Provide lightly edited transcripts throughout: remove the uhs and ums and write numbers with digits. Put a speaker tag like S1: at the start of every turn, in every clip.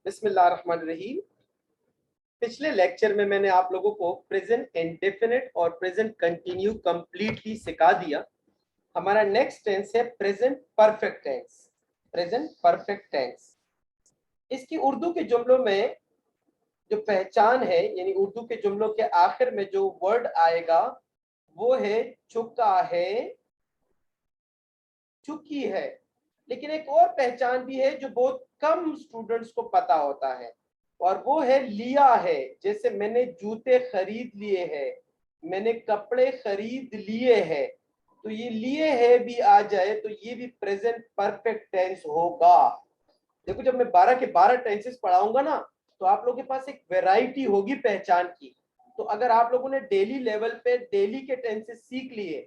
S1: बिस्मिल्लाहिर्रहमानिर्रहीम। पिछले लेक्चर में मैंने आप लोगों को प्रेजेंट इंडेफिनिट और प्रेजेंट कंटिन्यू कंप्लीटली सिखा दिया। हमारा नेक्स्ट टेंस है present perfect tense. Present perfect tense, इसकी उर्दू के जुमलों में जो पहचान है, यानी उर्दू के जुमलों के आखिर में जो वर्ड आएगा वो है चुका है, चुकी है। लेकिन एक और पहचान भी है जो बहुत कम स्टूडेंट्स को पता होता है, और वो है लिया है। जैसे मैंने जूते खरीद लिए हैं, मैंने कपड़े खरीद लिए हैं, तो ये लिए है भी आ जाए तो ये भी प्रेजेंट परफेक्ट टेंस होगा। देखो, जब मैं 12 के 12 टेंसेस पढ़ाऊंगा ना, तो आप लोगों के पास एक वैरायटी होगी पहचान की। तो अगर आप लोगों ने डेली लेवल पे डेली के टेंसेस सीख लिए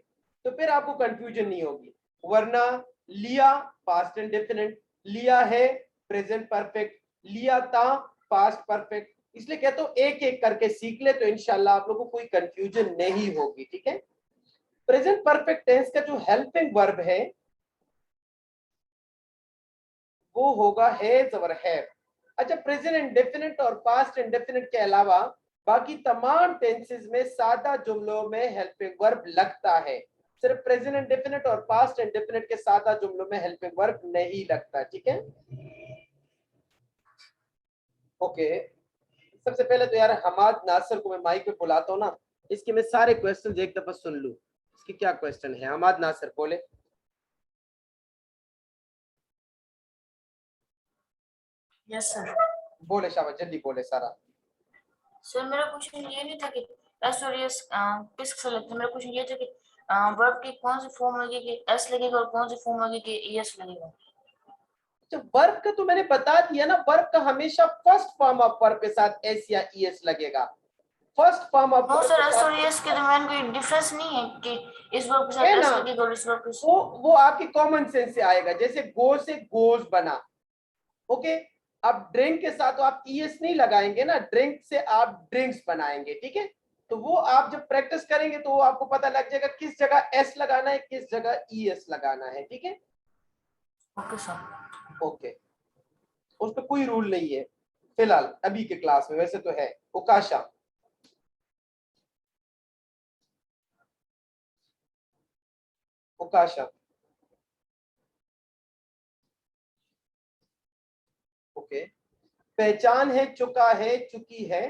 S1: तो फिर आपको कंफ्यूजन नहीं होगी। वरना लिया पास्ट इंडेफिनिट, लिया है प्रेजेंट परफेक्ट, लिया था पास्ट परफेक्ट। इसलिए कहता हूं एक एक करके सीख ले तो इंशाल्लाह आप लोगों को कोई कंफ्यूजन नहीं होगी। ठीक है। प्रेजेंट परफेक्ट टेंस का जो हेल्पिंग वर्ब है वो होगा हैज और हैव। अच्छा, प्रेजेंट इंडेफिनिट और पास्ट इंडेफिनिट के अलावा बाकी तमाम टेंसेस में सादा जुमलों में हेल्पिंग वर्ब लगता है। सिर्फ प्रेजेंट इंडेफिनिट और पास्ट इंडेफिनिट के सादा जुमलों में हेल्पिंग वर्ब नहीं लगता। ठीक है। ओके, सबसे पहले तो यार हमाद नासिर को मैं माइक पे बुलाता हूँ ना, इसके मैं सारे क्वेश्चन एक दफा सुन लूं। इसके क्या क्वेश्चन है? हमाद नासिर बोले।
S2: Yes sir.
S1: बोले शाबाश, जल्दी बोले सारा।
S2: सर मेरा क्वेश्चन ये नहीं था कि एस और यस किस सेलेक्ट, मेरा क्वेश्चन ये था कि वर्ब की कौन सी फॉर्म लगेगी, एस लगेगा, और कौन सी फॉर्म लगेगी, यस लगेगा।
S1: तो वर्ब का तो मैंने बता दिया ना, वर्ब का हमेशा फर्स्ट फॉर्म ऑफ वर्ब के साथ एस या ईएस लगेगा। First form of
S2: no
S1: verb
S2: sir,
S1: के
S2: एस
S1: साथ
S2: और यस के दरमियान कोई डिफरेंस नहीं है कि इस वर्ब के
S1: है
S2: साथ
S1: ना।
S2: एस लगेगा और इस वर्ब के साथ।
S1: वो आपकी कॉमन सेंस से आएगा। जैसे गो से गोज बना। ओके, अब ड्रिंक के साथ तो आप ईएस नहीं लगाएंगे ना, ड्रिंक से आप ड्रिंक्स बनाएंगे। ठीक है। तो वो आप जब प्रैक्टिस करेंगे तो वो आपको पता लग जाएगा किस जगह एस लगाना है, किस जगह ईएस लगाना है। ठीक है।
S2: Okay sir.
S1: ओके, उस पर कोई रूल नहीं है फिलहाल अभी के क्लास में, वैसे तो है। उकाशा, उकाशा। ओके, पहचान है चुका है, चुकी है,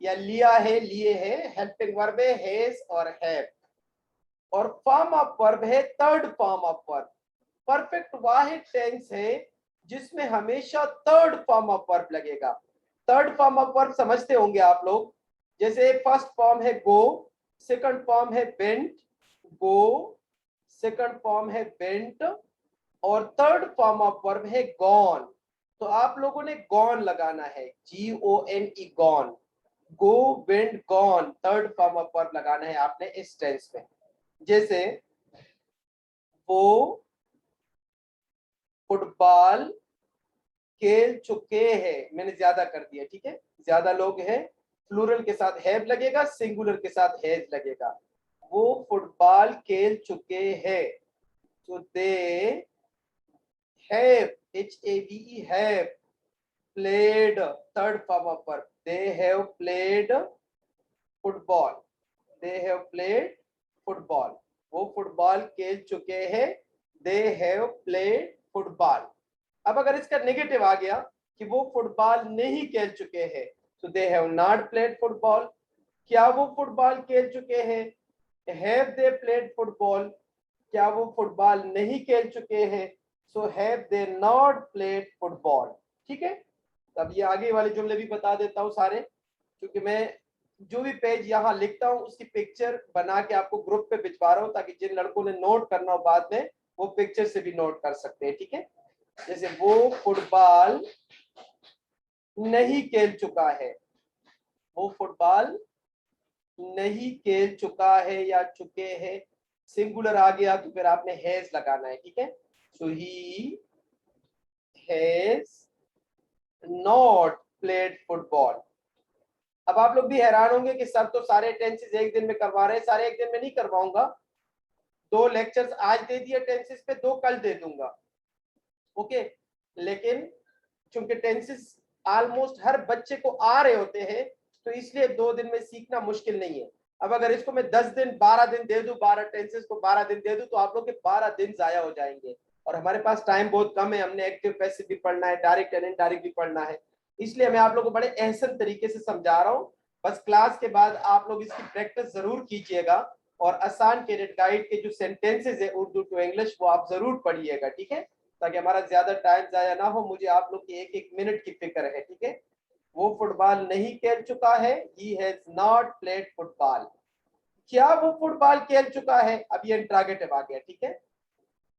S1: या लिया है, लिए है। हेल्पिंग वर्ब है हैज और हैव, और फॉर्म ऑफ वर्ब है third form of verb. Perfect वाहिद टेंस है जिसमें हमेशा थर्ड फॉर्म ऑफ वर्ब लगेगा। थर्ड फॉर्म ऑफ वर्ब समझते होंगे आप लोग। जैसे फर्स्ट फॉर्म है गो, सेकंड फॉर्म है वेंट, गो, सेकंड फॉर्म है वेंट, और थर्ड फॉर्म ऑफ वर्ब है गॉन। तो आप लोगों ने गॉन लगाना है, GONE, gone. Go, went, gone, third form of verb लगाना है आपने इस टेंस में। जैसे वो फुटबॉल खेल चुके हैं, मैंने ज्यादा कर दिया। ठीक है, ज्यादा लोग हैं, प्लूरल के साथ हैव लगेगा, सिंगुलर के साथ हैज लगेगा। वो फुटबॉल खेल चुके हैं, तो they have, HAVE, have played, third form of verb, they have played football, they have played football. वो फुटबॉल खेल चुके हैं, दे हैव प्लेड फुटबॉल। अब अगर इसका नेगेटिव आ गया कि वो फुटबॉल नहीं खेल चुके हैं, तो they have not played football. क्या वो फुटबॉल खेल चुके हैं? Have they played football. क्या वो फुटबॉल नहीं खेल चुके हैं? So have they not played football. ठीक है। अब ये आगे वाले जुमले भी बता देता हूँ सारे, क्योंकि मैं जो भी पेज यहाँ लिखता हूँ उसकी पिक्चर बना के आपको ग्रुप पे भिजवा रहा हूँ, ताकि जिन लड़कों ने नोट करना हो बाद में वो पिक्चर से भी नोट कर सकते हैं। ठीक है। जैसे वो फुटबॉल नहीं खेल चुका है, वो फुटबॉल नहीं खेल चुका है या चुके हैं। सिंगुलर आ गया तो फिर आपने हैज लगाना है। ठीक है। So he has not played football. अब आप लोग भी हैरान होंगे कि सर तो सारे टेंसेस एक दिन में करवा रहे हैं। सारे एक दिन में नहीं करवाऊंगा, 2 लेक्चर्स आज दे दिए टेंसेस पे, 2 कल दे दूंगा। ओके, लेकिन चूंकि टेंसेस ऑलमोस्ट हर बच्चे को आ रहे होते हैं, तो इसलिए 2 दिन में सीखना मुश्किल नहीं है। अब अगर इसको मैं 10 दिन 12 दिन दे दूं, 12 टेंसेस को 12 दिन दे दूं, तो आप लोग के 12 दिन जाया हो जाएंगे, और हमारे पास टाइम बहुत कम है। हमने एक्टिव पैसिव भी पढ़ना है, डायरेक्ट एंड इनडायरेक्ट भी पढ़ना है, इसलिए मैं आप लोगों को बड़े एहसन तरीके से समझा रहा हूँ। बस क्लास के बाद आप लोग इसकी प्रैक्टिस जरूर कीजिएगा, और आसान कैडेट गाइड के जो सेंटेंसेस है उर्दू टू इंग्लिश वो आप जरूर पढ़िएगा, ठीक है, ताकि हमारा ज्यादा टाइम जाया ना हो। मुझे आप लोग की एक एक मिनट की फिक्र है, ठीक है। वो फुटबॉल नहीं खेल चुका है, he has not played football. क्या वो फुटबॉल खेल चुका है, अब ये इंट्रोगेटिव आ गया, ठीक है।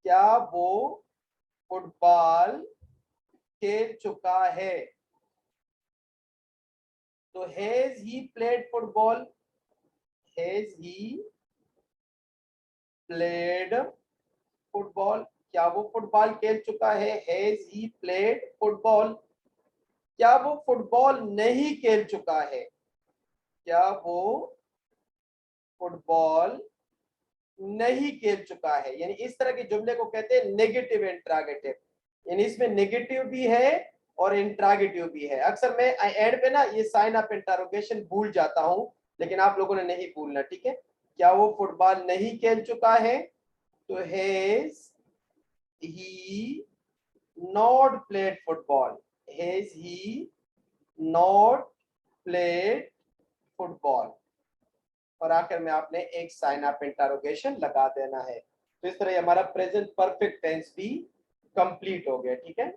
S1: क्या वो फुटबॉल खेल चुका है, तो has he played football, has he played football. क्या वो फुटबॉल खेल चुका है, हैज ही प्लेड फुटबॉल। क्या वो फुटबॉल नहीं खेल चुका है, क्या वो फुटबॉल नहीं खेल चुका है। यानी इस तरह के जुमले को कहते हैं नेगेटिव इंट्रोगेटिव, यानी इसमें नेगेटिव भी है और इंट्रोगेटिव भी है। अक्सर मैं एंड पे ना ये साइन ऑफ इंटरोगेशन भूल जाता हूं, लेकिन आप लोगों ने नहीं भूलना, ठीक है। क्या वो फुटबॉल नहीं खेल चुका है, तो has he not played football, has he not played football, और आखिर में आपने एक साइन ऑफ इंटरोगेशन लगा देना है। तो इस तरह हमारा प्रेजेंट परफेक्ट टेंस भी कंप्लीट हो गया, ठीक है।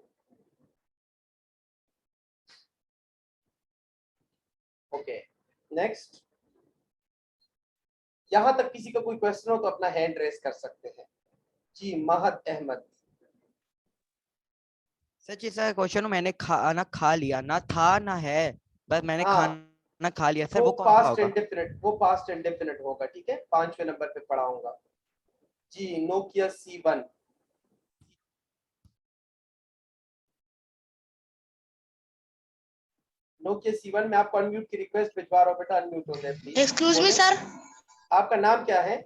S1: Okay, next. यहां तक किसी का कोई क्वेश्चन हो तो अपना हैंड रेस कर सकते हैं। जी महद अहमद।
S3: सच सर क्वेश्चन मैंने खाना खा लिया, ना था ना है, बस मैंने
S1: हाँ,
S3: खाना खा लिया सर,
S1: वो
S3: वो कौन सा
S1: पास्ट
S3: होगा?
S1: इंडेफिनिट, वो पास्ट इंडेफिनिट होगा, ठीक है। 5वें नंबर पे पढ़ाऊंगा। जी नोकिया C1। नोकिया C1 में आपको अनम्यूट की रिक्वेस्ट भिजवा रहा हूं बेटा, अनम्यूट हो जाए प्लीज।
S4: Excuse me sir.
S1: आपका नाम क्या है?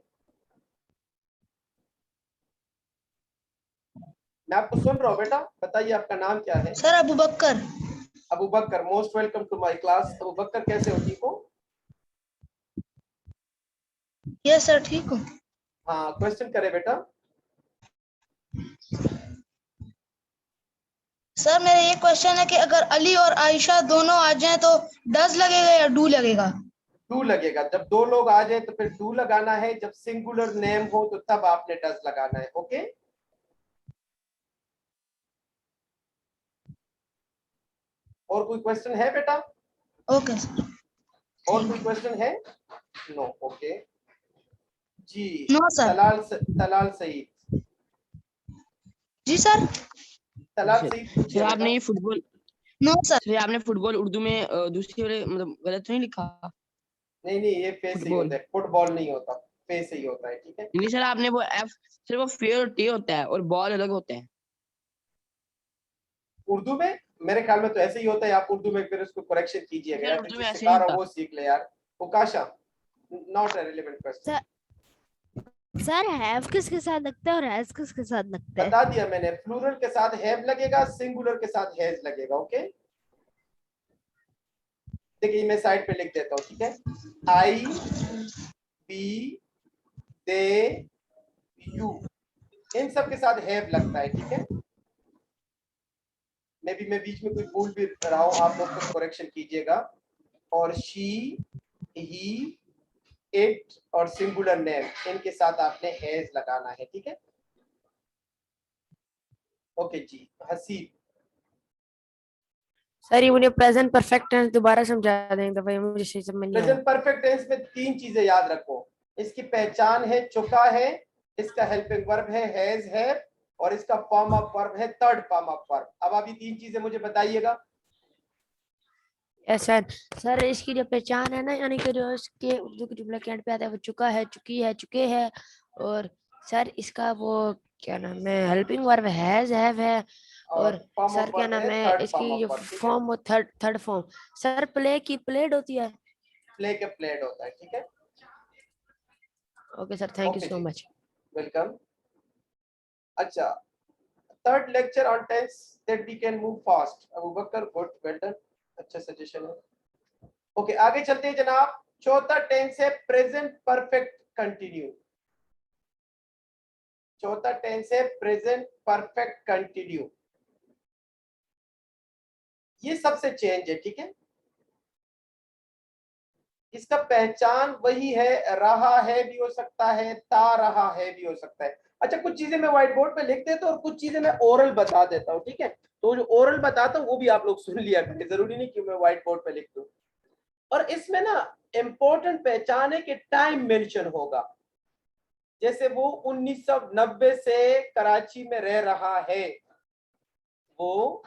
S1: मैं आपको सुन रहा हूँ बेटा, बताइए आपका नाम क्या है?
S4: Sir Abu Bakar.
S1: Abu Bakar, most welcome to my class. Abu Bakar कैसे हो, ठीक हो?
S4: यस सर ठीक हूँ।
S1: हाँ, क्वेश्चन करे बेटा।
S4: सर मेरा ये क्वेश्चन है कि अगर अली और आयशा दोनों आ जाएं तो डज लगेगा या डू लगेगा?
S1: डू लगेगा। जब दो लोग आ जाए तो फिर डू लगाना है, जब सिंगुलर नेम हो तो तब आपने डज लगाना है। ओके, और कोई क्वेश्चन है बेटा?
S4: Okay sir.
S1: और कोई क्वेश्चन है? No, okay. जी
S4: नो सर।
S1: तलाल सईद।
S4: जी सर।
S1: तलाल सईद
S5: सर
S1: पूछिए
S5: आपने
S1: बेटा।
S5: ये फुटबॉल
S4: नो सर।
S5: सर आपने फुटबॉल उर्दू में दूसरी वाले मतलब गलत तो नहीं लिखा?
S1: नहीं नहीं, ये पे से ही
S5: फुटबॉल
S1: होता है, फुटबॉल नहीं होता, पे से ही होता है, ठीक है।
S5: नहीं सर, आपने वो एफ सर वो फेयर और टे होता है और बॉल अलग होता है।
S1: उर्दू में मेरे ख्याल में तो ऐसे ही होता है। आप उर्दू में फिर उसको करेक्शन कीजिएगा
S5: सर
S1: यार,
S5: उर्दू
S1: जो
S5: में ऐसे
S1: सिखा
S5: नहीं
S1: रहा हूँ
S5: होता।
S1: वो सीख ले यार। Ukasha, not a relevant question.
S6: Sir have किसके साथ लगता है और हैज किसके साथ लगता है?
S1: बता दिया मैंने, प्लूरल के साथ हैव लगेगा, सिंगुलर के साथ हैज लगेगा। ओके, देखिए मैं साइड पे लिख देता हूँ, ठीक है। आई, बी, दे, यू, इन सब के साथ हैव लगता है, ठीक है। मैं बीच में कोई भूल भी रहा हूं, आप लोग कुछ करेक्शन कीजिएगा। और शी, ही, इट और सिंगुलर नेम, इनके साथ आपने हैज लगाना है, ठीक है। ओके जी, हसीब।
S7: सर ये मुझे प्रेजेंट परफेक्ट टेंस दोबारा समझा देंगे तो भाई मुझे सही समझ नहीं आया।
S1: प्रेजेंट परफेक्ट टेंस में 3 चीजें याद रखो। इसकी पहचान है चुका है, इसका हेल्पिंग वर्ब है हैज है, और इसका फॉर्म ऑफ वर्ब है थर्ड फॉर्म ऑफ वर्ब। अब आप ये 3 चीजें मुझे बताइएगा।
S7: Yes sir. सर इसकी जो पहचान है ना, यानी कि जो इसके उर्दू के जुमले के एंड पे आता है वो चुका है, चुकी है, चुके हैं। और सर इसका वो क्या नाम है, हेल्पिंग वर्ब हैज हैव है। और
S1: फॉर्म
S7: सर
S1: ऑफ
S7: क्या
S1: वर्ब
S7: नाम
S1: है
S7: है
S1: थर्ड फॉर्म
S7: इसकी
S1: ऑफ
S7: जो
S1: वर्ब, ठीक है।
S7: फॉर्म वो थर्ड फॉर्म। सर प्ले की प्लेड होती है।
S1: प्ले के प्लेड होता है, ठीक है।
S7: Okay sir, thank you
S1: okay
S7: so
S1: जी,
S7: मच।
S1: वेलकम। अच्छा, third lecture on tense that we can move fast. Abu Bakr, good, well done. अच्छा सजेशन है. ओके, आगे चलते हैं जनाब. चौथा टेंस है प्रेजेंट परफेक्ट कंटिन्यू. चौथा टेंस है प्रेजेंट परफेक्ट कंटिन्यू. ये सबसे चेंज है, ठीक है. इसका पहचान वही है, रहा है भी हो सकता है, ता रहा है भी हो सकता है. अच्छा, कुछ चीजें मैं व्हाइट बोर्ड पे लिख देता हूँ और कुछ चीजें मैं ओरल बता देता हूँ, ठीक है. तो जो ओरल बताता हूँ वो भी आप लोग सुन लिया करें, जरूरी नहीं कि मैं व्हाइट बोर्ड पे लिख दूं. और इसमें ना इंपॉर्टेंट पहचान है कि टाइम मेंशन होगा. जैसे वो 1990 से कराची में रह रहा है. वो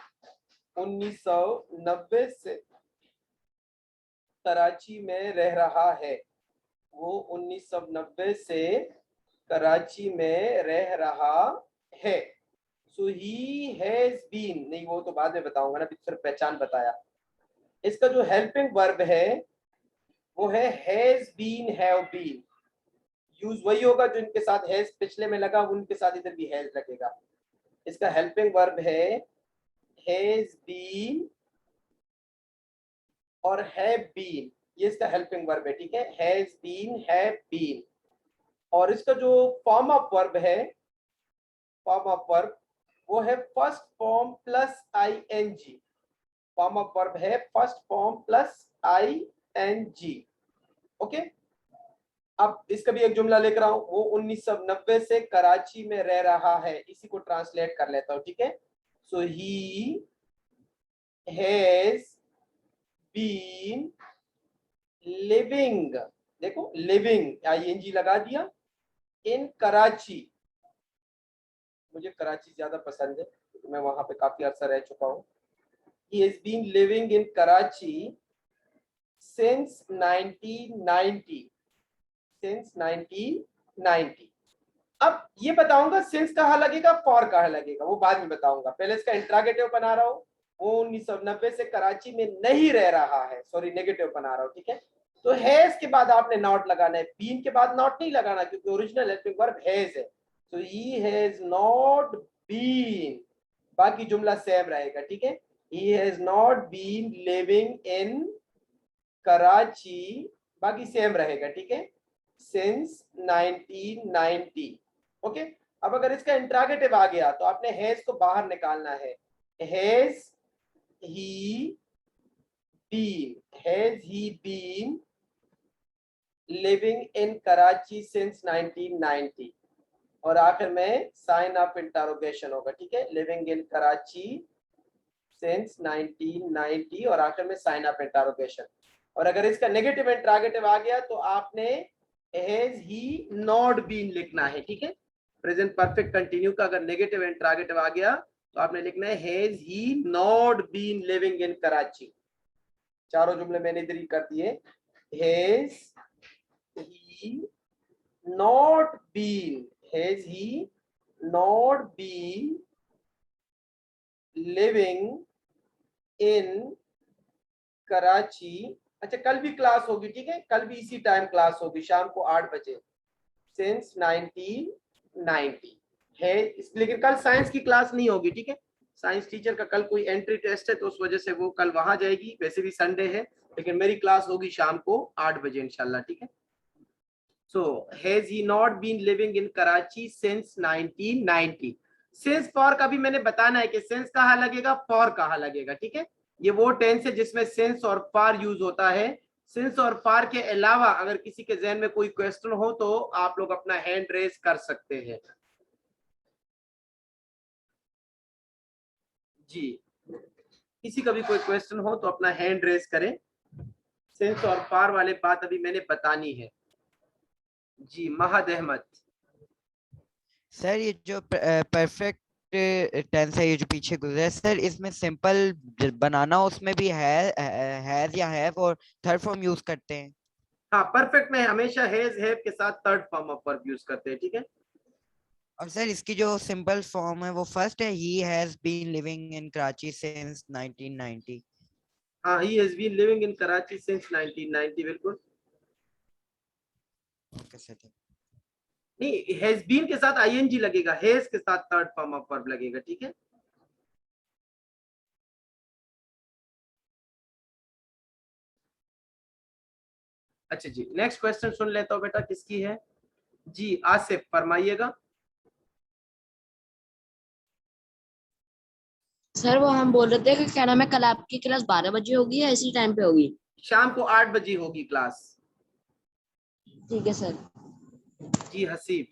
S1: 1990 से कराची में रह रहा है. वो 1990 से कराची में रह रहा है. सो ही हैज बीन, नहीं वो तो बाद में बताऊंगा ना, सिर्फ पहचान बताया. इसका जो हेल्पिंग वर्ब है वो है has been, have been. Use वही होगा जो इनके साथ हैज पिछले में लगा, उनके साथ इधर भी हैज लगेगा. इसका हेल्पिंग वर्ब है हैज बीन और हैव बीन. ये इसका हेल्पिंग वर्ब है, ठीक है. Has been, have been. और इसका जो फॉर्म ऑफ वर्ब है, फॉर्म ऑफ वर्ब वो है first form plus I N G. Form of verb है first form plus I N G. Okay, अब इसका भी एक जुमला लिख रहा हूं. वो 1990 से कराची में रह रहा है. इसी को ट्रांसलेट कर लेता हूं, ठीक है. So he has been living, देखो लिविंग आईएनजी लगा दिया, इन कराची. मुझे कराची ज्यादा पसंद है, मैं वहां पे काफी अरसा रह चुका हूँ. He has been living in Karachi since 1990. Since 1990. अब ये बताऊंगा सिंस कहाँ लगेगा, फॉर कहाँ लगेगा, वो बाद में बताऊंगा. पहले इसका इंट्रागेटिव बना रहा हूँ. वो 1990 से कराची में नहीं रह रहा है, सॉरी नेगेटिव बना रहा हूँ, ठीक है. तो हैज के बाद आपने नॉट लगाना है, बीन के बाद नॉट नहीं लगाना, क्योंकि ओरिजिनल हेल्पिंग वर्ब हैज है. So he has not been, बाकी जुमला सेम रहेगा, ठीक है. He has not been living in Karachi, बाकी सेम रहेगा, ठीक है, since 1990. ओके, अब अगर इसका इंट्रागेटिव आ गया तो आपने हैज को बाहर निकालना है. Has he been, has he been living in Karachi since 1990. और आखिर में साइन ऑफ इंटरोगेशन होगा, ठीक है. लिविंग इन कराची सिंस 1990 और आखिर में साइन ऑफ इंटरोगेशन. और अगर इसका नेगेटिव इंटरोगेटिव आ गया तो आपने हैज ही नॉट बीन लिखना है, ठीक है. प्रेजेंट परफेक्ट कंटिन्यू का अगर नेगेटिव इंटरोगेटिव आ गया तो आपने लिखना है has he not been living in Karachi. चारों जुमले मैंने इधर ही कर दिए. Has he not been, has he not been living in Karachi. अच्छा, कल भी क्लास होगी, ठीक है. कल भी इसी टाइम क्लास होगी, शाम को 8 बजे. सिंस 1990 है. लेकिन कल साइंस की क्लास नहीं होगी, ठीक है. साइंस टीचर का कल कोई एंट्री टेस्ट है तो उस वजह से वो कल वहां जाएगी. वैसे भी संडे है, लेकिन मेरी क्लास होगी शाम को 8 बजे इंशाल्लाह, ठीक है. So has he not been living in Karachi since 1990? Since for का भी मैंने बताना है कि since कहाँ लगेगा, for कहाँ लगेगा, ठीक है. ये वो टेंस है जिसमें since और for यूज होता है. since और for के अलावा अगर किसी के जहन में कोई क्वेश्चन हो तो आप लोग अपना हैंड रेज कर सकते हैं. जी, किसी का भी कोई क्वेश्चन हो तो अपना हैंड रेज करें. since और for वाले बात अभी मैंने बतानी है. जी, महद अहमद.
S3: सर ये जो परफेक्ट टेंस है, ये जो पीछे गुजरा सर, इसमें सिंपल बनाना उसमें भी हैज या हैव और थर्ड फॉर्म यूज करते हैं.
S1: हाँ, परफेक्ट में हमेशा हैज हैव के साथ third form of verb use करते हैं, ठीक है.
S3: और सर इसकी जो सिंपल फॉर्म है वो फर्स्ट है, he has been living in Karachi since 1990.
S1: हाँ, he has been living in Karachi since 1990, बिल्कुल.
S3: Okay sir.
S1: नहीं, हैज बीन के साथ आईएनजी लगेगा, हैज के साथ थर्ड फॉर्म ऑफ वर्ब लगेगा, ठीक है। अच्छा जी, नेक्स्ट क्वेश्चन सुन लेता हूँ बेटा, किसकी है जी? आसिफ फरमाइएगा।
S5: सर वो हम बोल रहे थे कि क्या नाम है, कल आपकी क्लास 12 बजे होगी या इसी टाइम पे होगी?
S1: शाम को 8 बजे होगी क्लास।
S5: ठीक है सर।
S1: जी हसीब।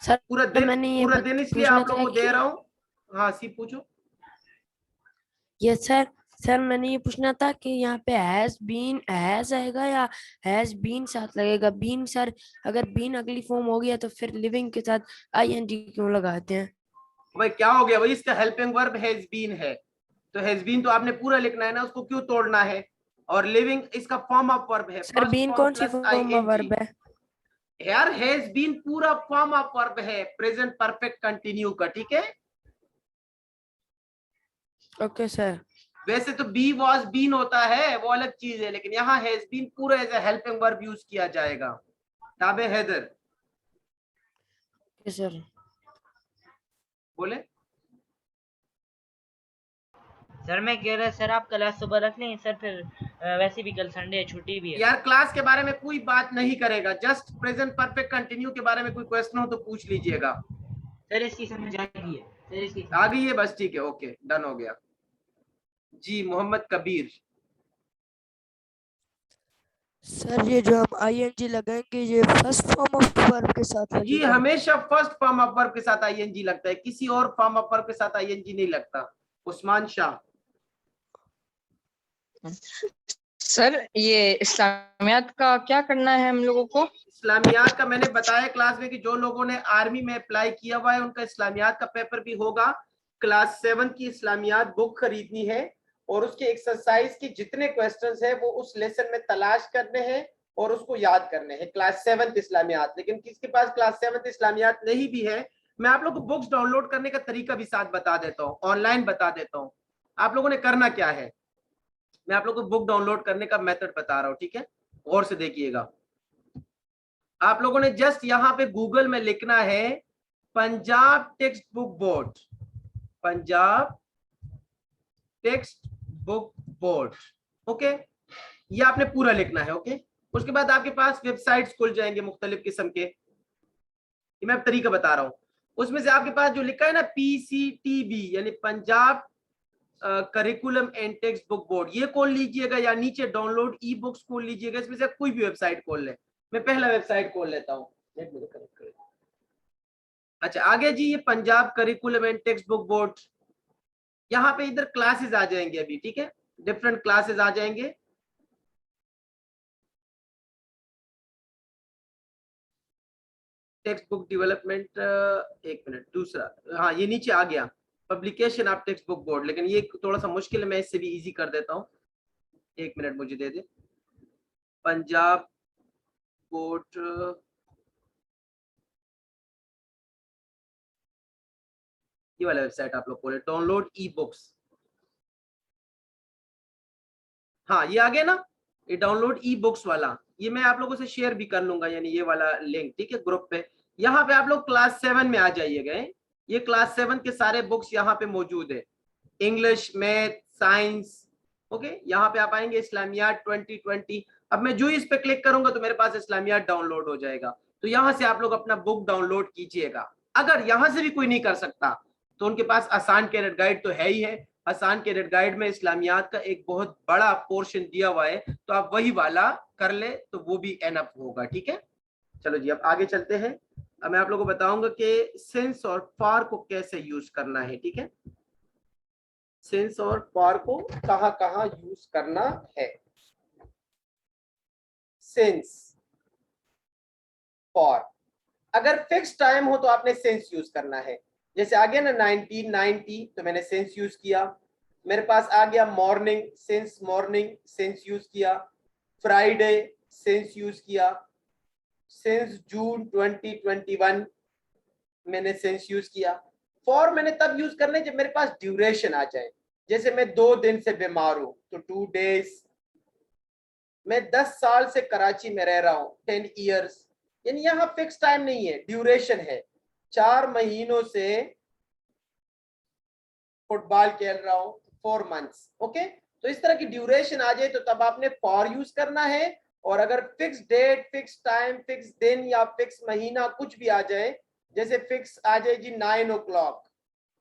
S7: सर
S1: पूरा
S7: मैंने
S1: दिन इसलिए
S7: पूछना
S1: आप लोगों
S7: था
S1: को दे
S7: कि
S1: रहा हूँ। हाँ हसीब पूछो।
S7: ये सर मैंने ये पूछना था कि यहाँ पे हैज बीन हैज आएगा या हैज बीन साथ लगेगा? बीन सर, अगर बीन अगली फॉर्म हो गया तो फिर लिविंग के साथ आईएनजी क्यों लगाते हैं?
S1: भाई क्या हो गया भाई, इसका हेल्पिंग वर्ब हैज बीन है, तो हैज बीन तो आपने पूरा लिखना है ना, उसको क्यों तोड़ना है? और लिविंग इसका फॉर्म ऑफ वर्ब है,
S7: सर
S1: फर्स्ट
S7: बीन
S1: फॉर्म
S7: कौन सी
S1: plus
S7: form of
S1: ING.
S7: Verb है?
S1: यार हैज बीन पूरा फॉर्म ऑफ वर्ब है प्रेजेंट परफेक्ट कंटिन्यू का, ठीक है।
S7: Okay sir.
S1: वैसे तो बी वॉज बीन होता है, वो अलग चीज है, लेकिन यहाँ हैज बीन पूरा as a helping verb use किया जाएगा। Tabe Haider
S7: okay sir.
S1: बोले।
S8: सर मैं कह रहा सर आप क्लास सुबह रख लें सर, फिर वैसे भी कल संडे है, छुट्टी भी है।
S1: यार क्लास के बारे में कोई बात नहीं करेगा, जस्ट प्रेजेंट परफेक्ट कंटिन्यू के बारे में कोई क्वेश्चन हो तो पूछ लीजिएगा।
S8: सर इसकी समझ आ गई है, सर इसकी
S1: आ गई है, बस ठीक है, ओके डन हो गया। जी मोहम्मद कबीर।
S9: सर ये जो हम आईएनजी लगाएंगे ये फर्स्ट फॉर्म ऑफ वर्ब के साथ
S1: जी
S9: लगेगा?
S1: हमेशा फर्स्ट फॉर्म ऑफ वर्ब के साथ आईएनजी लगता है, किसी और फॉर्म ऑफ वर्ब के साथ आईएनजी नहीं लगता। उस्मान शाह।
S5: सर ये इस्लामियात का क्या करना है हम लोगों को?
S1: इस्लामियात का मैंने बताया क्लास में कि जो लोगों ने आर्मी में अप्लाई किया हुआ है उनका इस्लामियात का पेपर भी होगा। क्लास 7 की इस्लामियात बुक खरीदनी है और उसके एक्सरसाइज के जितने क्वेश्चंस है वो उस लेसन में तलाश करने हैं और उसको याद करने हैं। क्लास 7 इस्लामियात, लेकिन किसके पास क्लास 7 इस्लामियात नहीं भी है, मैं आप लोग को बुक्स डाउनलोड करने का तरीका भी साथ बता देता हूँ, ऑनलाइन बता देता हूँ। आप लोगों ने करना क्या है, मैं आप लोग को बुक डाउनलोड करने का मेथड बता रहा हूँ, ठीक है, गौर से देखिएगा। आप लोगों ने जस्ट यहाँ पे गूगल में लिखना है Punjab text book board, Punjab text book board, okay, ये आपने पूरा लिखना है, ओके। उसके बाद आपके पास वेबसाइट्स खुल जाएंगे मुख्तलिफ किस्म के, ये मैं तरीका बता रहा हूँ। उसमें से आपके पास जो लिखा है ना PCTB यानी Punjab curriculum and text book board, ये खोल लीजिएगा, या नीचे डाउनलोड ई बुक्स खोल लीजिएगा, इसमें से कोई भी वेबसाइट खोल ले। मैं पहला वेबसाइट खोल लेता हूँ। अच्छा आगे जी, ये Punjab curriculum and text book board, यहाँ पे इधर क्लासेस आ जाएंगे अभी, ठीक है, डिफरेंट क्लासेस आ जाएंगे। टेक्स्ट बुक डेवलपमेंट, एक मिनट, दूसरा, हाँ ये नीचे आ गया publication of text book board, लेकिन ये थोड़ा सा मुश्किल है, मैं इससे भी इजी कर देता हूँ, एक मिनट मुझे दे दे। पंजाब बोर्ड, ये वाला वेबसाइट आप लोग खोले, डाउनलोड ई बुक्स, हाँ ये आ गया ना, ये डाउनलोड ई बुक्स वाला, ये मैं आप लोगों से शेयर भी कर लूंगा, यानी ये वाला लिंक, ठीक है, ग्रुप पे। यहाँ पे आप लोग क्लास 7 में आ जाइएगा, ये क्लास 7 के सारे बुक्स यहाँ पे मौजूद है, इंग्लिश, मैथ, साइंस, ओके। यहाँ पे आप आएंगे इस्लामियात 2020, अब मैं जो ही इस पे क्लिक करूंगा तो मेरे पास इस्लामियात डाउनलोड हो जाएगा, तो यहाँ से आप लोग अपना बुक डाउनलोड कीजिएगा। अगर यहाँ से भी कोई नहीं कर सकता तो उनके पास आसान कैरेट गाइड तो है ही है, आसान कैरेट गाइड में इस्लामियात का एक बहुत बड़ा पोर्शन दिया हुआ है, तो आप वही वाला कर ले तो वो भी एनफ होगा, ठीक है। चलो जी अब आगे चलते हैं, अब मैं आप लोगों को बताऊंगा कि सिंस और फॉर को कैसे यूज करना है, ठीक है, सिंस और फॉर को कहां कहां यूज करना है। सिंस, फॉर, अगर फिक्स टाइम हो तो आपने सिंस यूज करना है, जैसे आ गया ना 1990 तो मैंने सिंस यूज किया। मेरे पास आ गया morning, since morning, since use किया। फ्राइडे, सिंस यूज किया। सिंस जून 2021 मैंने सिंस यूज किया। फॉर मैंने तब यूज करना है जब मेरे पास ड्यूरेशन आ जाए, जैसे मैं 2 दिन से बीमार हूं तो 2 days, मैं 10 साल से कराची में रह रहा हूँ, 10 years, यानी यहाँ फिक्स टाइम नहीं है, ड्यूरेशन है, 4 महीनों से फुटबॉल खेल रहा हूँ, 4 months। ओके, तो इस तरह की ड्यूरेशन आ जाए तो तब आपने फॉर यूज करना है। और अगर fix date, fix time, fix दिन या फिक्स महीना कुछ भी आ जाए, जैसे फिक्स आ जाए जी 9 o'clock,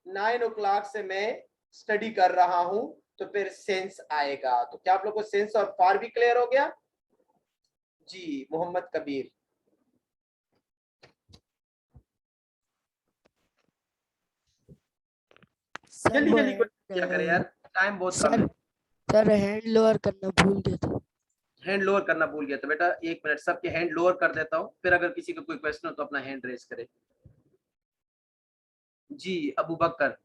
S1: 9 o'clock से मैं स्टडी कर रहा हूं, तो फिर सेंस आएगा। तो क्या आप लोग को सेंस और फॉर भी क्लियर हो गया जी? मोहम्मद कबीर।
S9: सर
S1: जल्दी
S9: वो
S1: जल्दी क्या करें यार, टाइम बहुत कम है।
S9: सर हैंड लोअर करना भूल गया था।
S1: हैंड लोअर करना भूल गया था बेटा, 1 मिनट, सबके हैंड लोअर कर देता हूँ, फिर अगर किसी का कोई क्वेश्चन हो तो अपना हैंड रेज करे। जी अबू बकर।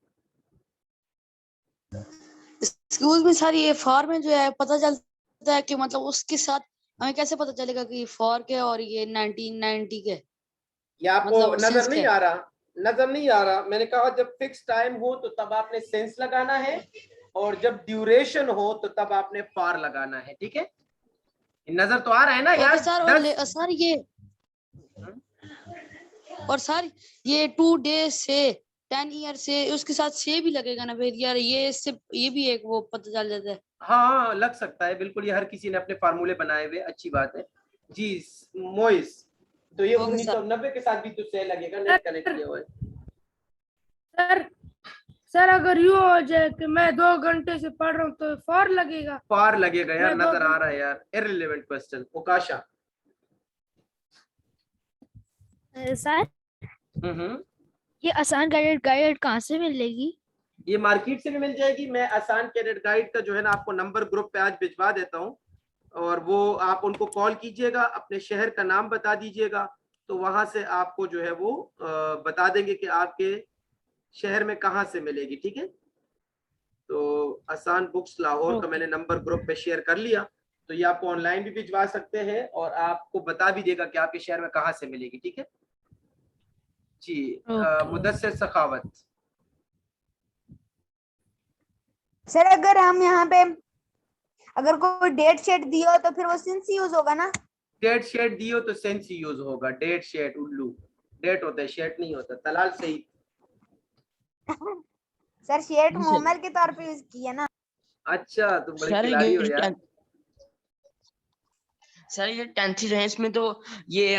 S4: स्कूल में सर ये फॉर में जो है पता चलता है कि मतलब उसके साथ हमें कैसे पता चलेगा कि फॉर के और ये 1990 के?
S1: ये आपको
S4: मतलब
S1: नजर
S4: सेंस
S1: नहीं
S4: क्या
S1: आ रहा? नजर नहीं आ रहा? मैंने कहा जब फिक्स टाइम हो तो तब आपने सेंस लगाना है, और जब ड्यूरेशन हो तो तब आपने फॉर लगाना है, ठीक है? नजर तो आ रहा है ना यार?
S4: ओके सर, और सर ये और सर ये 2 days से 10 years से उसके साथ से भी लगेगा ना फिर यार? ये इससे ये भी एक वो पता चल जाता है।
S1: हाँ लग सकता है बिल्कुल, ये हर किसी ने अपने फार्मूले बनाए हुए, अच्छी बात है जी। मोइस, तो ये
S4: ओके सर।
S1: 1990 के साथ भी तो से लगेगा, नेट कनेक्ट किया हुआ है।
S10: सर सर अगर यूँ हो जाए कि मैं 2 घंटे से पढ़ रहा हूँ तो फॉर लगेगा?
S1: फॉर लगेगा यार,
S10: मैं
S1: नजर आ रहा है यार, इररिलेवेंट क्वेश्चन। ओकाशा।
S6: सर ये आसान क्रेडिट गाइड कहाँ से मिलेगी?
S1: ये मार्केट से भी मिल जाएगी। मैं आसान क्रेडिट गाइड का जो है ना आपको नंबर ग्रुप पे आज भिजवा देता हूँ, और वो आप उनको कॉल कीजिएगा, अपने शहर का नाम बता दीजिएगा, तो वहां से आपको जो है वो बता देंगे कि आपके शहर में कहाँ से मिलेगी, ठीक है? तो आसान बुक्स लाहौर का मैंने नंबर ग्रुप पे शेयर कर लिया, तो ये आपको ऑनलाइन भी भिजवा सकते हैं और आपको बता भी देगा कि आपके शहर में कहाँ से मिलेगी, ठीक है जी? मुदस्सिर सखावत।
S11: सर अगर हम यहाँ पे अगर कोई डेट शेट दिया हो तो फिर वो सिंस यूज होगा ना?
S1: डेट शेट दियो तो सेंस यूज होगा। डेट शेट उल्लू, डेट होता है, शेट नहीं होता। तलाल सही।
S11: सर शेट मोमल के तौर पे यूज किया ना?
S1: अच्छा तुम बड़ी
S5: सर
S1: खिलाड़ी हो यार।
S5: सर ये 10th है, इसमें तो ये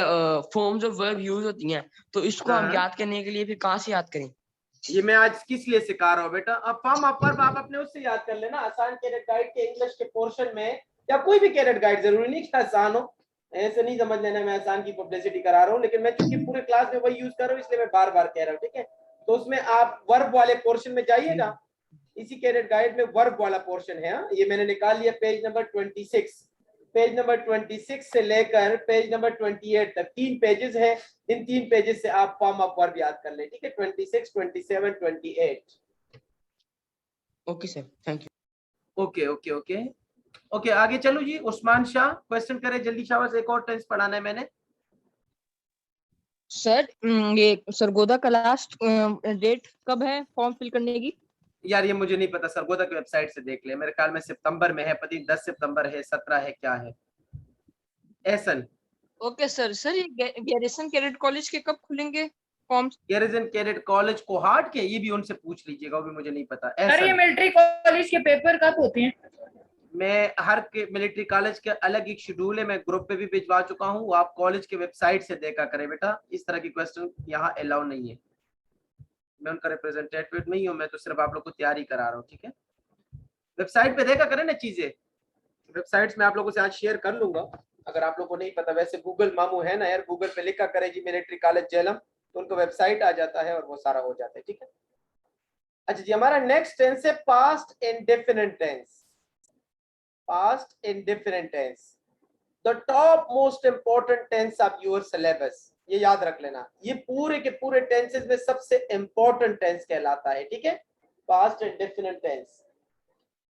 S5: फॉर्म्स ऑफ वर्ब यूज होती हैं, तो इसको हम याद करने के लिए फिर कहाँ से याद करें?
S1: ये मैं आज किस लिए सिखा रहा हूँ बेटा? अब फॉर्म ऑफ वर्ब आप अपने उससे याद कर लेना, आसान कैरेट गाइड के इंग्लिश के पोर्शन में, या कोई भी कैरेट गाइड, जरूरी नहीं कि आसान हो, ऐसे नहीं समझ लेना मैं आसान की पब्लिसिटी करा रहा हूँ, लेकिन मैं चूंकि पूरे क्लास में वही यूज कर रहा हूँ इसलिए मैं बार बार कह रहा हूँ, ठीक है? तो उसमें आप वर्ब वाले पोर्शन में जाइएगा, इसी कैरेट गाइड में वर्ब वाला पोर्शन है। ये मैंने निकाल लिया पेज नंबर 26, पेज नंबर 26 से लेकर पेज नंबर 28 तक 3 पेजेस है। इन 3 पेजेस से आप फॉर्म ऑफ वर्ब याद कर लें, ठीक है? 26, 27, 28।
S5: Okay sir, thank you.
S1: Okay okay okay okay, आगे चलो जी। उस्मान शाह क्वेश्चन करें जल्दी, शाबाश। एक और टेंस पढ़ाना है मैंने।
S5: सर ये सरगोदा का लास्ट डेट कब है फॉर्म फिल करने की?
S1: यार ये मुझे नहीं पता, सरगोदा की वेबसाइट से देख ले, मेरे ख्याल में सितंबर में है, पति 10 सितंबर है, 17 है, क्या है? एहसन।
S5: Okay sir. सर ये गैरिसन कैडेट कॉलेज के कब खुलेंगे forms?
S1: Garrison cadet college Kohat के, ये भी उनसे पूछ लीजिएगा, वो भी मुझे नहीं पता।
S10: सर ये मिलिट्री कॉलेज के पेपर कब होते हैं?
S1: मैं हर के मिलिट्री कॉलेज के अलग एक शेड्यूल है, मैं ग्रुप पे भी भिजवा चुका हूँ, वो आप कॉलेज के वेबसाइट से देखा करें बेटा। इस तरह की क्वेश्चन यहाँ अलाउ नहीं है, मैं उनका रिप्रेजेंटेटिव नहीं हूँ, मैं तो सिर्फ आप लोग को तैयारी करा रहा हूँ, ठीक है? वेबसाइट पे देखा करें ना चीजें, वेबसाइट्स में आप लोगों से आज शेयर कर लूंगा अगर आप लोगों को नहीं पता। वैसे गूगल मामू है ना यार, गूगल पे लिखा करें जी मिलिट्री कॉलेज जेलम, तो उनको वेबसाइट आ जाता है और वो सारा हो जाता है, ठीक है? अच्छा जी, हमारा नेक्स्ट टेंस है past indefinite tense. Past indefinite tense, the top most important tense of your syllabus. ये याद रख लेना, ये पूरे के पूरे टेंसेस में सबसे इंपॉर्टेंट टेंस कहलाता है, ठीक है? पास्ट इंडेफिनिट टेंस,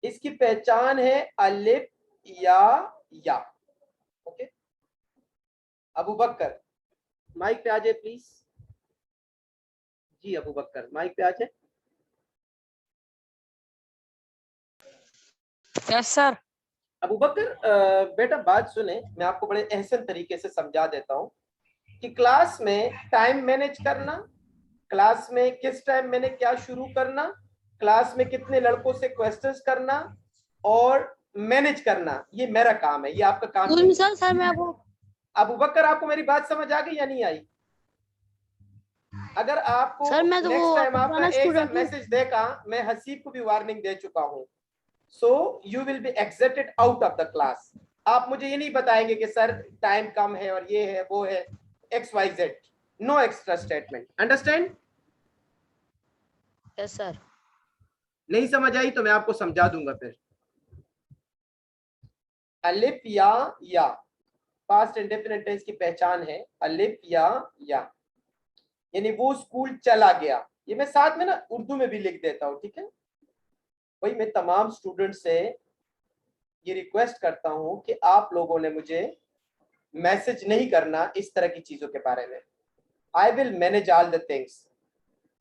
S1: इसकी पहचान है अलिफ या। ओके, अबू बकर माइक पे आ जाए प्लीज। जी अबू बकर माइक पे आ जाए।
S5: Yes sir.
S1: अबू बकर बेटा बात सुने, मैं आपको बड़े एहसन तरीके से समझा देता हूँ कि क्लास में टाइम मैनेज करना, क्लास में किस टाइम मैंने क्या शुरू करना, क्लास में कितने लड़कों से क्वेश्चंस करना और मैनेज करना, ये मेरा काम है, ये आपका काम नहीं है।
S4: सर मैं आपको
S1: अबू बकर आपको मेरी बात समझ आ गई या नहीं आई? अगर आपको
S4: सर मैं तो
S1: नेक्स्ट
S4: वो
S1: टाइम आपका
S4: पुराना
S1: एक सा
S4: स्टूडेंट हूँ।
S1: मैसेज देगा, मैं हसीब को भी वार्निंग दे चुका हूँ, so you will be exerted out of the class. आप मुझे ये नहीं बताएंगे कि सर टाइम कम है और ये है वो है, XYZ, no extra statement, understand?
S4: Yes sir.
S1: नहीं समझ आई तो मैं आपको समझा दूंगा फिर। अलिफ या पास्ट इंडेफिनिट टेंस की पहचान है अलिफ या, यानी वो स्कूल चला गया। ये मैं साथ में ना उर्दू में भी लिख देता हूँ, ठीक है भाई। मैं तमाम स्टूडेंट से ये रिक्वेस्ट करता हूँ कि आप लोगों ने मुझे मैसेज नहीं करना इस तरह की चीजों के बारे में। I will manage all the things,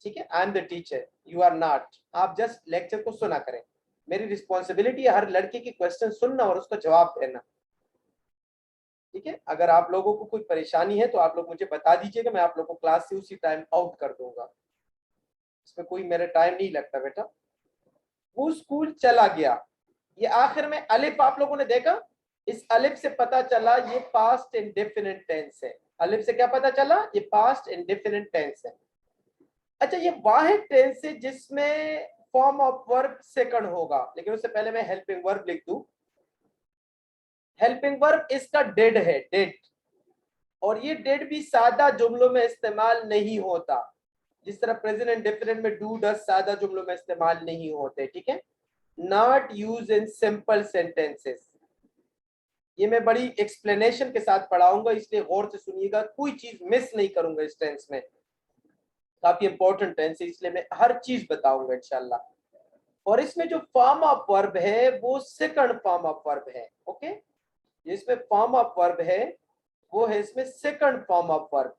S1: ठीक है। I am the teacher, you are not. आप जस्ट लेक्चर को सुना करें। मेरी रिस्पॉन्सिबिलिटी है हर लड़के की क्वेश्चन सुनना और उसका जवाब देना, ठीक है। अगर आप लोगों को कोई परेशानी है तो आप लोग मुझे बता दीजिएगा, मैं आप लोगों को क्लास से उसी टाइम आउट कर दूंगा, इसमें कोई मेरा टाइम नहीं लगता बेटा। वो स्कूल चला गया, ये आखिर में अलिफ आप लोगों ने देखा, इस अलिफ से पता चला ये पास्ट इंडेफिनिट टेंस है। अलिफ से क्या पता चला? ये पास्ट इंडेफिनिट टेंस है। अच्छा, ये वाहिद टेंस है जिसमें फॉर्म ऑफ वर्ब सेकंड होगा, लेकिन उससे पहले मैं हेल्पिंग वर्ब लिख दूं। हेल्पिंग वर्ब इसका डेड है, डेड, और ये डेड भी सादा जुमलों में इस्तेमाल नहीं होता, जिस तरह प्रेजेंट इंडेफिनिट में डू डज सादा जुमलों में इस्तेमाल नहीं होते, ठीक है। Not use in simple sentences. ये मैं बड़ी एक्सप्लेनेशन के साथ पढ़ाऊंगा, इसलिए गौर से सुनिएगा, कोई चीज मिस नहीं करूंगा इस टेंस में। काफी इंपॉर्टेंट टेंस है, इसलिए मैं हर चीज बताऊंगा इंशाल्लाह। और इसमें जो फॉर्म ऑफ वर्ब है वो सेकंड फॉर्म ऑफ वर्ब है, ओके। इसमें फॉर्म ऑफ वर्ब है वो है इसमें second form of verb.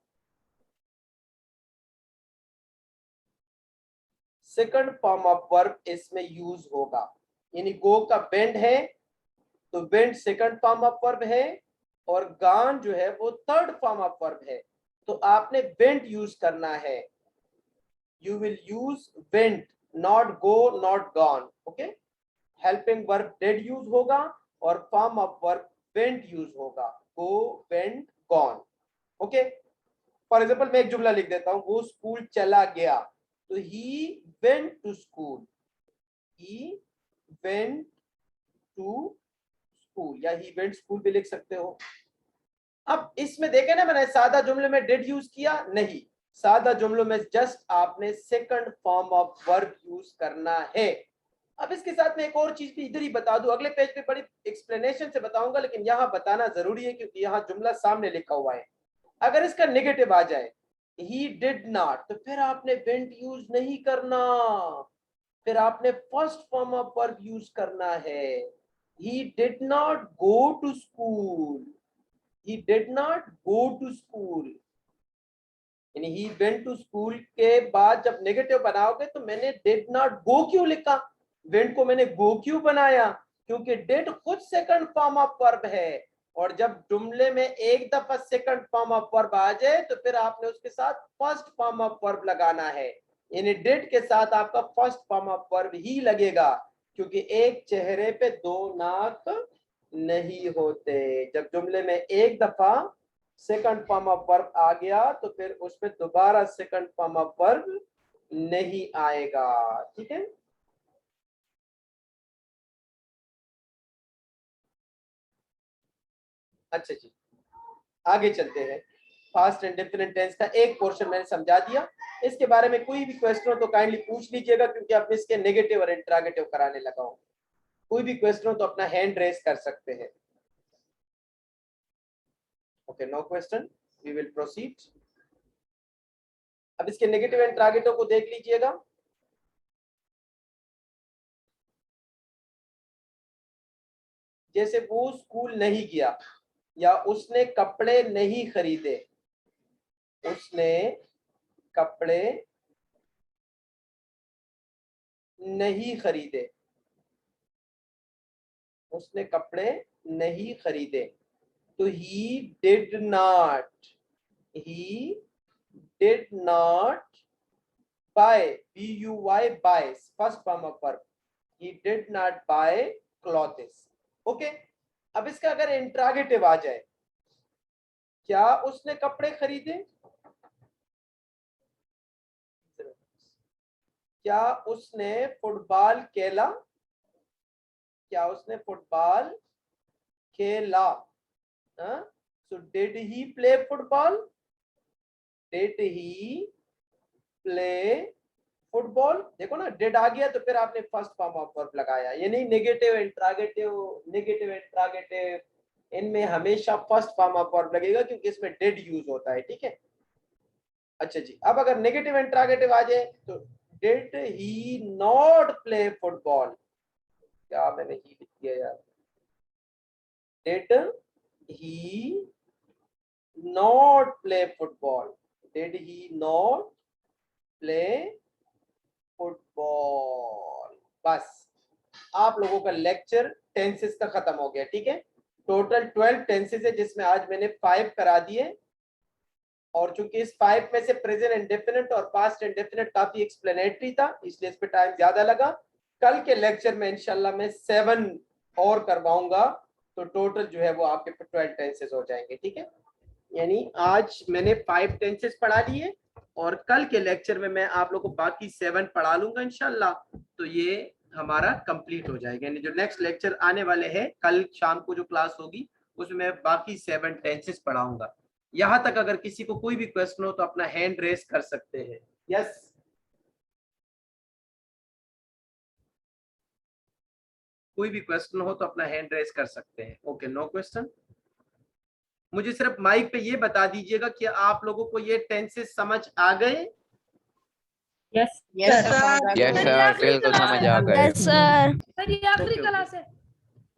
S1: Second form of verb इसमें यूज होगा, यानी गो का बेंड है तो bend second form of verb है, और गान जो है वो थर्ड फॉर्म ऑफ वर्ब है। तो आपने बेंड यूज करना है, you will use went, not go not gone, okay. Helping verb did use होगा और form of verb went use होगा, go went gone, okay. For example मैं एक जुमला लिख देता हूं, वो स्कूल चला गया, तो he went to school, he went to school, या ही वेंट स्कूल भी लिख सकते हो। अब इसमें देखे ना, मैंने सादा जुमले में डिड यूज किया नहीं, सादा जुमलों में जस्ट आपने second form of verb use करना है। अब इसके साथ में एक और चीज भी इधर ही बता दूं, अगले पेज पे बड़ी एक्सप्लेनेशन से बताऊंगा, लेकिन यहाँ बताना जरूरी है क्योंकि यहाँ जुमला सामने लिखा हुआ है। अगर इसका नेगेटिव आ जाए, ही डिड नॉट, तो फिर आपने वेंट यूज नहीं करना, फिर आपने first form of verb use करना है। He did not go to school, he did not go to school, यानी he went to school के बाद जब नेगेटिव बनाओगे तो मैंने did not go क्यों लिखा, went को मैंने go क्यों बनाया, क्योंकि did खुद सेकंड फॉर्म ऑफ वर्ब है, और जब जुमले में एक दफा सेकंड फॉर्म ऑफ वर्ब आ जाए तो फिर आपने उसके साथ फर्स्ट फॉर्म ऑफ वर्ब लगाना है, यानी did के साथ आपका फर्स्ट फॉर्म ऑफ वर्ब ही लगेगा, क्योंकि एक चेहरे पे दो नाक नहीं होते। जब जुमले में एक दफा सेकंड फॉर्म ऑफ वर्ब आ गया तो फिर उसमें दोबारा सेकंड फॉर्म ऑफ वर्ब नहीं आएगा, ठीक है। अच्छा जी, आगे चलते हैं। पास्ट इंडेफिनिट टेंस का एक पोर्शन मैंने समझा दिया, इसके बारे में कोई भी क्वेश्चन हो तो काइंडली पूछ लीजिएगा, क्योंकि अब इसके नेगेटिव और इंट्रागेटिव कराने लगा हूं। कोई भी क्वेश्चन हो तो अपना हैंड रेस कर सकते हैं। Okay, no question, we will proceed. अब इसके नेगेटिव इंट्रागेटिव को देख लीजिएगा। जैसे वो स्कूल नहीं गया, या उसने कपड़े नहीं खरीदे, उसने कपड़े नहीं खरीदे, उसने कपड़े नहीं खरीदे। तो he did not buy, BUY buy, first form of verb, he did not buy clothes। Okay, अब इसका अगर इंट्रागेटिव आ जाए, क्या उसने कपड़े खरीदे, क्या उसने फुटबॉल खेला, क्या उसने फुटबॉल खेला, so did he play football, did he play football. देखो ना, डिड आ गया तो फिर आपने फर्स्ट फॉर्म ऑफ वर्ब लगाया, यानी नेगेटिव इंट्रागेटिव इनमें हमेशा फर्स्ट फॉर्म ऑफ वर्ब लगेगा क्योंकि इसमें डिड यूज होता है, ठीक है। अच्छा जी, अब अगर नेगेटिव इंट्रागेटिव आ जाए तो did he not play football, क्या मैंने ही लिख दिया यार, did he not play football, did he not play football. बस आप लोगों का लेक्चर टेंसेस का खत्म हो गया, ठीक है। टोटल 12 टेंसेस है जिसमें आज मैंने 5 करा दिए, और चूंकि इस 5 में से प्रेजेंट इंडेफिनिट और पास्ट इंडेफिनिट काफी एक्सप्लेनेटरी था इसलिए इस पे टाइम ज्यादा लगा। कल के लेक्चर में इंशाल्लाह मैं 7 और करवाऊंगा, तो टोटल जो है वो आपके 12 टेंसेस हो जाएंगे, ठीक है। यानी आज मैंने 5 टेंसेस पढ़ा लिए और कल के लेक्चर में मैं आप लोगों को बाकी 7 पढ़ा लूंगा इंशाल्लाह, तो ये हमारा कंप्लीट हो जाएगा। यानी जो नेक्स्ट लेक्चर आने वाले हैं, कल शाम को जो क्लास होगी उसमें मैं बाकी 7 टेंसेस पढ़ाऊंगा। यहाँ तक अगर किसी को कोई भी क्वेश्चन हो तो अपना हैंड रेस कर सकते हैं। यस, कोई भी क्वेश्चन हो तो अपना हैंड रेस कर सकते हैं। Okay, no question. मुझे सिर्फ माइक पे ये बता दीजिएगा कि आप लोगों को ये टेंसेस समझ आ गए।
S10: यस
S3: सर बिल्कुल समझ आ गए।
S6: Yes sir.
S10: सर ये आखिरी क्लास है।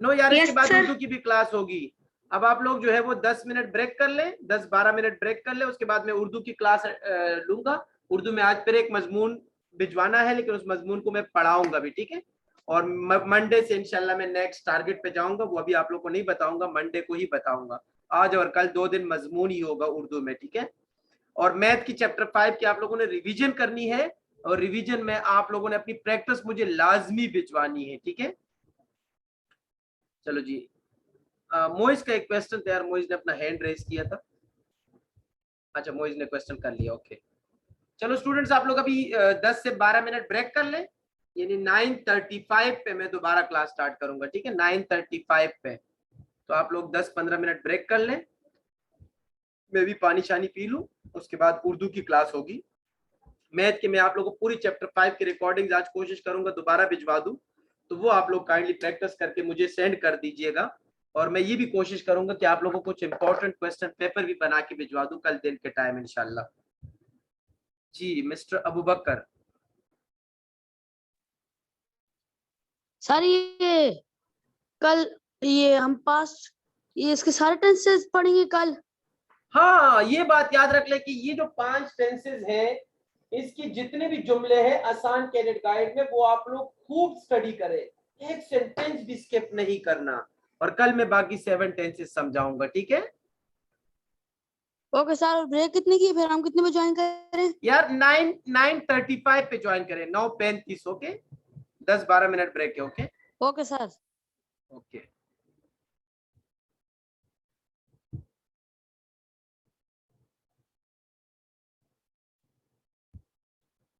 S1: नो यार, इसके
S11: Yes,
S1: बाद
S11: sir.
S1: उर्दू की भी क्लास होगी। अब आप लोग जो है वो 10 मिनट ब्रेक कर लें, 10-12 मिनट ब्रेक कर लें, उसके बाद मैं उर्दू की क्लास लूंगा। उर्दू में आज फिर एक मजमून भिजवाना है, लेकिन उस मजमून को मैं पढ़ाऊंगा भी, ठीक है। और मंडे से इंशाल्लाह मैं नेक्स्ट टारगेट पे जाऊंगा, वो अभी आप लोग को नहीं बताऊंगा, मंडे को ही बताऊंगा। आज और कल 2 दिन मजमून ही होगा उर्दू में, ठीक है। और मैथ की चैप्टर 5 की आप लोगों ने रिवीजन करनी है, और रिवीजन में आप लोगों ने अपनी प्रैक्टिस मुझे लाजमी भिजवानी है, ठीक है। चलो जी, मोइज का एक क्वेश्चन था यार, मोइज ने अपना हैंड रेज किया था। अच्छा, मोइज ने क्वेश्चन कर लिया, ओके। चलो स्टूडेंट्स, आप लोग अभी 10 से 12 मिनट ब्रेक कर लें, यानी 9:35 पे मैं दोबारा क्लास स्टार्ट करूंगा, ठीक है। 9:35 पे, तो आप लोग 10-15 मिनट ब्रेक कर लें, मैं भी पानी शानी पी लूं, उसके बाद उर्दू की क्लास होगी। मैथ के मैं आप लोगों को पूरी चैप्टर 5 की रिकॉर्डिंग आज कोशिश करूंगा दोबारा भिजवा दूं, तो वो आप लोग काइंडली प्रैक्टिस करके मुझे सेंड कर दीजिएगा। और मैं ये भी कोशिश करूंगा कि आप लोगों को कुछ इंपॉर्टेंट क्वेश्चन पेपर भी बना के भिजवा दूं कल दिन के टाइम इंशाल्लाह। जी मिस्टर अबू बकर।
S4: सर ये कल ये हम पास ये इसके सारे टेंसेस पढ़ेंगे कल।
S1: हाँ, ये बात याद रख ले कि ये जो 5 टेंसेस हैं, इसकी जितने भी जुमले हैं आसान कैडेट गाइड में, वो आप लोग खूब स्टडी करें, एक सेंटेंस भी स्किप नहीं करना। और कल मैं बाकी 7 टेंसेस समझाऊंगा, ठीक है।
S4: ओके सर, ब्रेक कितने की, फिर हम कितने बजे ज्वाइन करें
S1: यार 9:35 पे ज्वाइन करें, 9:35। ओके, 10-12 मिनट ब्रेक है। Okay
S4: okay sir.
S1: ओके।